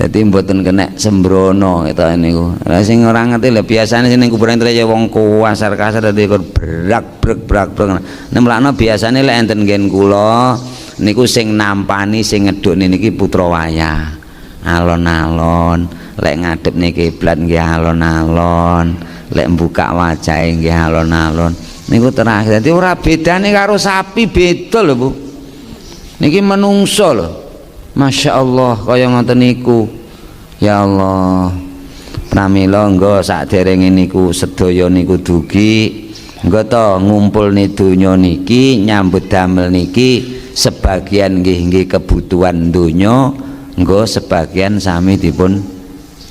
Dadi mboten kena sembrono kita niku. Lah sing ora ngerti lho biasane sing ning kuburan ya wong kasar-kasar dadi brak-brak. Nemlakno biasane lek enten nggen kula niku sing nampani sing ngedukne niki putra wayah. Alon-alon, lek ngadepne kiblat nggih alon-alon, lek mbuka wajahe nggih alon-alon. Niku terakhir. Dadi ora bedane karo sapi beda lho, Bu. Niki menungso lho. Masya Allah kaya ngoten niku. Ya Allah, pramila nggo saderenge niku sedaya niku dugi nggo to ngumpulne donya niki nyambut damel niki sebagian nggih kebutuhan donya nggo sebagian sami dipun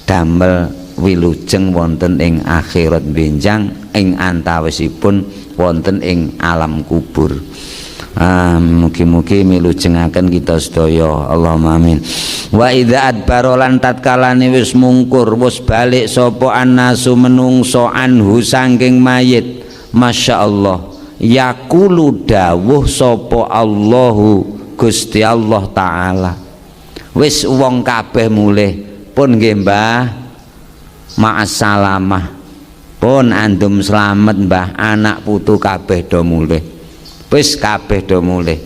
damel wilujeng wonten ing akhirat benjang ing antawisipun wonten ing alam kubur. Mugi-mugi milujengaken kita sedaya. Allahumma amin. Wa idza adbara lan tatkalane wis mungkur wis balik sapa annasu menungso anhu saking mayit. Masyaallah yaqulu dawuh sapa Allahu Gusti Allah taala. Wis wong kabeh mulih pun nggih Mbah ma'assalamah pun andum slamet Mbah anak putu kabeh do mulih. Wis kabeh do mulih.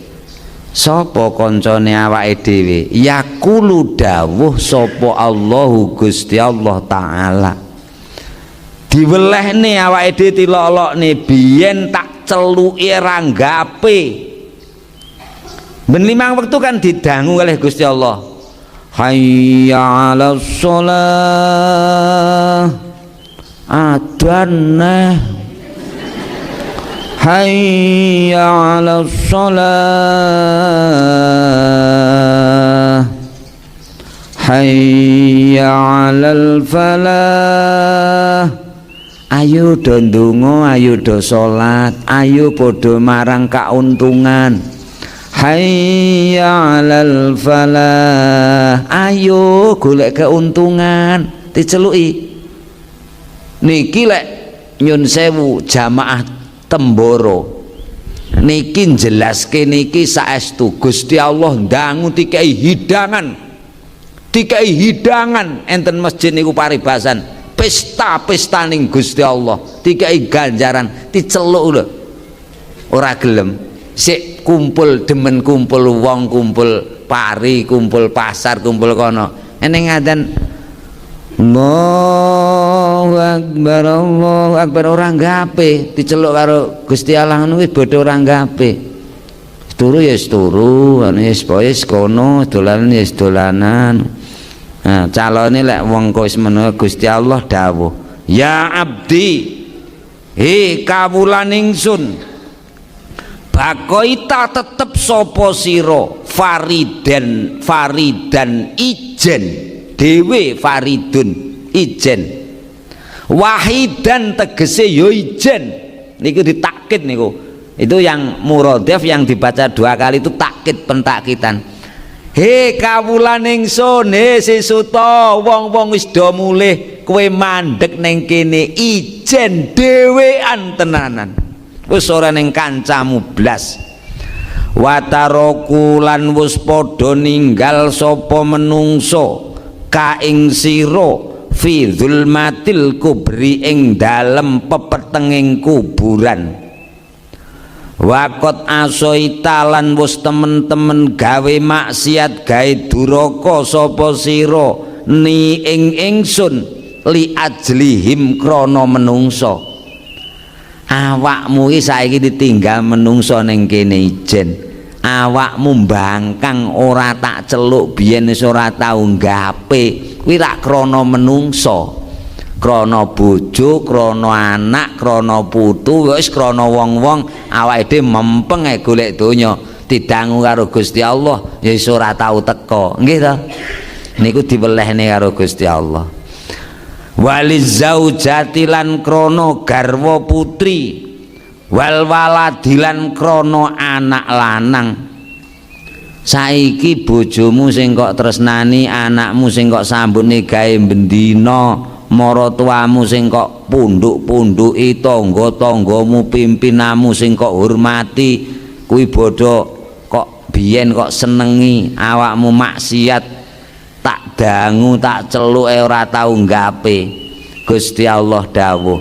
Sapa kancane awake dhewe? Yaqulu dawuh sapa Allahu Gusti Allah taala. Diwelehne awake dhewe tilok-lokne biyen tak celuki ranggape. Ben 5 wektu kan didangu oleh Gusti Allah. Hayya 'alas shalah. Adan hayya 'alas shalah hayya 'alal falah. Ayo do ndonga, ayo do salat, ayo padha marang kauntungan. Hayya 'alal falah. Ayo golek keuntungan, diceluki. Niki lek nyun sewu jamaah Temboro niki njelaske niki saestu Gusti Allah ndangu dikai hidangan enten masjid niku paribasan pesta ning Gusti Allah dikai ganjaran diceluk lho ora gelem sik kumpul demen kumpul wong kumpul pari kumpul pasar kumpul kono eneng ngaten Allahu Akbar orang gape diceluk karo Gusti Allah ngono kuwi bodho orang gape turu ya turu wis pokoke kono dolanan ya dolanan. Nah calone lek wong kok wis menawa Gusti Allah dawuh ya abdi kawulan ingsun bakoita tetep sapa sira faridan ijen dewe faridun ijen wahidan tegese yo ijen niku ditakkid niku itu yang muradhaf yang dibaca 2 kali itu takkid pentakitan he kawulan ingsun he sesuta wong-wong wis do mulih kowe mandeg ning kene ijen dhewean tenanan wis ora ning kancamu blas wataroku lan wis padha ninggal sapa menungso kaing sira fi zulmatil kubri ing dalem pepetenging kuburan wakot asoita lan wis temen-temen gawe maksiat gawe duraka sapa sira ni ing ingsun li ajlihim krana menungso awakmu iki saiki ditinggal menungso ning kene ijen awakmu mbangkang ora tak celuk biyen wis ora tau nggape kuwi rak krana menungso krana bojo krana anak krana putu wis krana wong-wong awake dhewe mempeng golek donya didangu karo Gusti Allah ya wis ora tau teka nggih to niku diwelehne karo Gusti Allah walizaujati lan krana garwa putri wal waladilan krana anak lanang saiki bojomu sing kok tresnani anakmu sing kok sambune gawe bendina maratuamu sing kok pundhuk-pundhuki, tangga-tanggamu, pimpinamu sing kok hormati, kuwi bodho kok biyen kok senengi, awakmu maksiat tak dangu tak celuke ora tau nggape. Gusti Allah dawuh,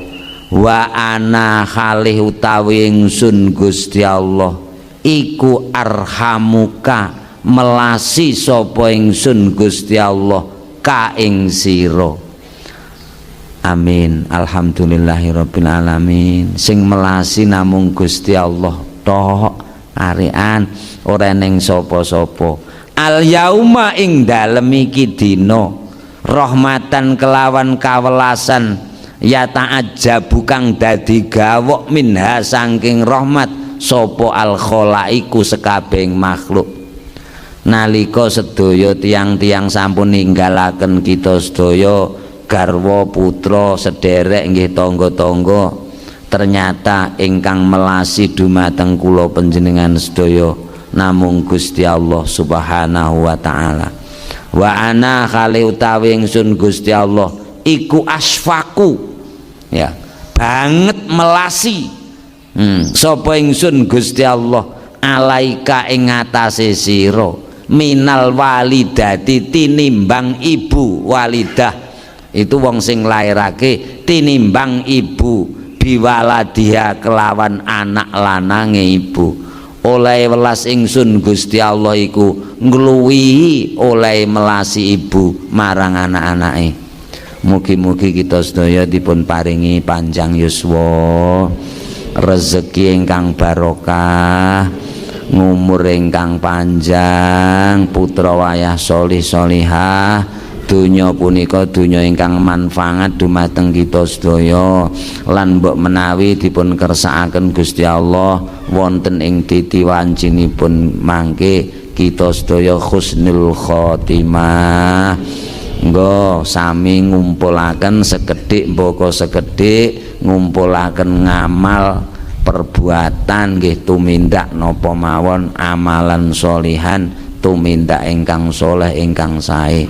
wa ana khalih utawi ingsun Gusti Allah iku arhamuka melasi sapa ingsun Gusti Allah ka ing sira. Amin. Alhamdulillahirabbil alamin. Sing melasi namung Gusti Allah tok, arian ora ning sapa-sapa. Al yauma ing dalem iki dina rahmatan kelawan kawelasan ya ta'ajjabu kang dadi gawok minha saking rahmat sapa al khalaiku sekabehing makhluk. Nalika sedaya tiang-tiang sampun ninggalaken kita sedaya garwa putra sederek nggih tangga-tangga, ternyata ingkang melasi dumateng kula panjenengan sedaya namung Gusti Allah Subhanahu wa taala. Wa ana khali utawi ingsun Gusti Allah iku asfaku, ya banget melasi sapa ingsun Gusti Allah alaika ing atase sira minal walidati tinimbang ibu. Walidah itu wong sing lairake, tinimbang ibu biwaladiha kelawan anak lanange ibu. Oleh welas ingsun Gusti Allah iku ngluwihi oleh melasi ibu marang anak-anake. Mugi-mugi kita sedaya dipun paringi panjang yuswa, rezeki ingkang barokah, ngumur ingkang panjang, putra wayah solih solihah, dunya punika dunya ingkang manfaat dumateng kita sedaya, lan mbok menawi dipun kersakaken Gusti Allah wonten ing titiwancinipun mangke kita sedaya husnul khotimah. Nggo sami ngumpulaken sekedhik mboko sekedhik, ngumpulaken ngamal perbuatan nggih tumindak napa mawon amalan solihan, tumindak ingkang soleh ingkang sae.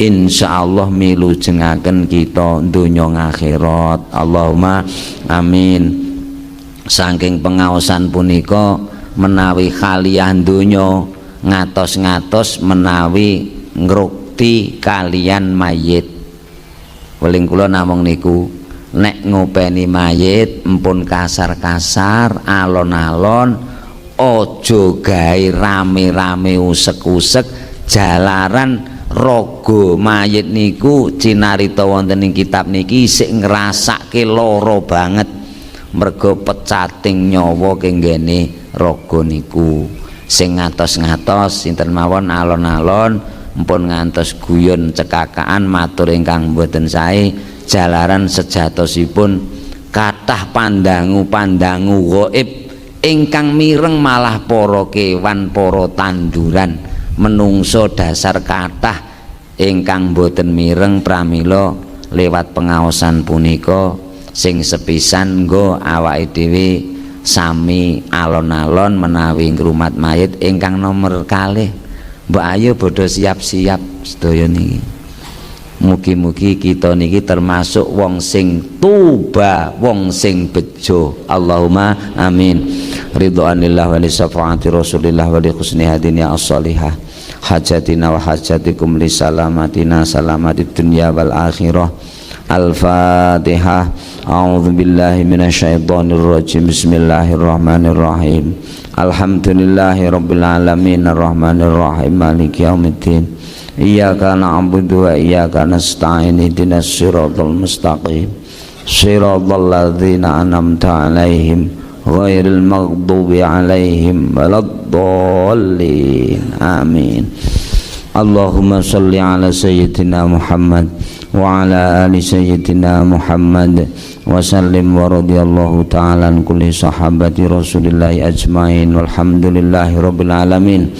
Insyaallah milujengaken kita donya akhirat. Allahumma amin. Saking pengaosan punika menawi kaliyan donya ngatos-ngatos menawi ngrukti kalian mayit. Weling kula namung niku, nek ngopeni mayit empun kasar-kasar, alon-alon, ojo gawe rame-rame usek-usek jalaran raga mayit niku cinarita wonten ing kitab niki sik ngrasake lara banget merga pecating nyawa kenggene raga niku. Sing ngatos-ngatos sinten mawon alon-alon mpun ngantos guyon cekakaan matur ingkang mboten sae jalaran sejatosipun kathah pandangu-pandangu gaib ingkang mireng malah para kewan, para tanduran. Menungso dasar kathah ingkang boten mireng pramila lewat pengaosan punika sing sepisan nggo awake dhewe sami alon-alon menawi ngrumat mayit ingkang nomor kalih. Mbok ayo bodho siap-siap sedaya niki. Mugi-mugi kita niki termasuk wong sing tuba, wong sing bejo. Allahumma amin. Ridwanillah wa li syafaati Rasulillah wa li husni hadina as-salihah. Hajatina wa hajatikum li salamatina salamatid dunya wal akhirah. Al-Fatihah. A'udzu billahi minasyaitonir rajim. Bismillahirrahmanirrahim. Alhamdulillahi rabbil alamin arrahmanir rahim maliki yaumiddin. Iyyaka na'budu wa iyyaka nasta'in ihdinas siratal mustaqim siratal ladzina an'amta 'alaihim ghairil maghdubi 'alaihim waladdallin. Amin. Allahumma shalli ala sayyidina Muhammad wa ala ali sayyidina Muhammad wa sallim wa radiyallahu ta'ala an kulli sahabati Rasulillahi ajmain walhamdulillahi rabbil alamin.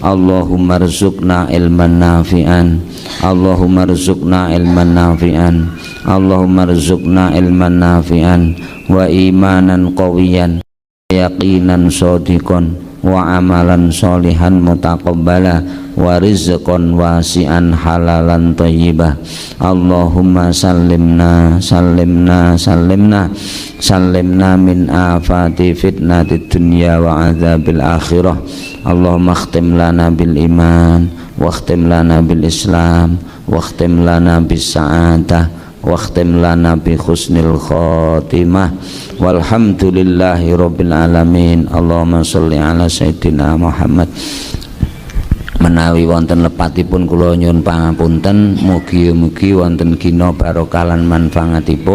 Allahumma rzuqna ilman nafi'an, Allahumma rzuqna ilman nafi'an, Allahumma rzuqna ilman nafi'an wa imanan qawiyan yaqinan shadiqan wa amalan sholihan mutaqabbala wa rizqan wasi'an halalan thayyibah. Allahumma sallimna sallimna sallimna sallimna min afati fitnatid dunya wa adzabil akhirah. Allahumma khtim lana bil iman wa khtim lana bil islam wa khtim lana bis sa'adah wa khtim lana bi husnil khatimah walhamdulillahi rabbil alamin. Allahumma sholli ala sayyidina Muhammad. Menawi wonten lepatipun kula nyuwun pangapunten, mugi-mugi wonten gina barokah lan manfaatipun.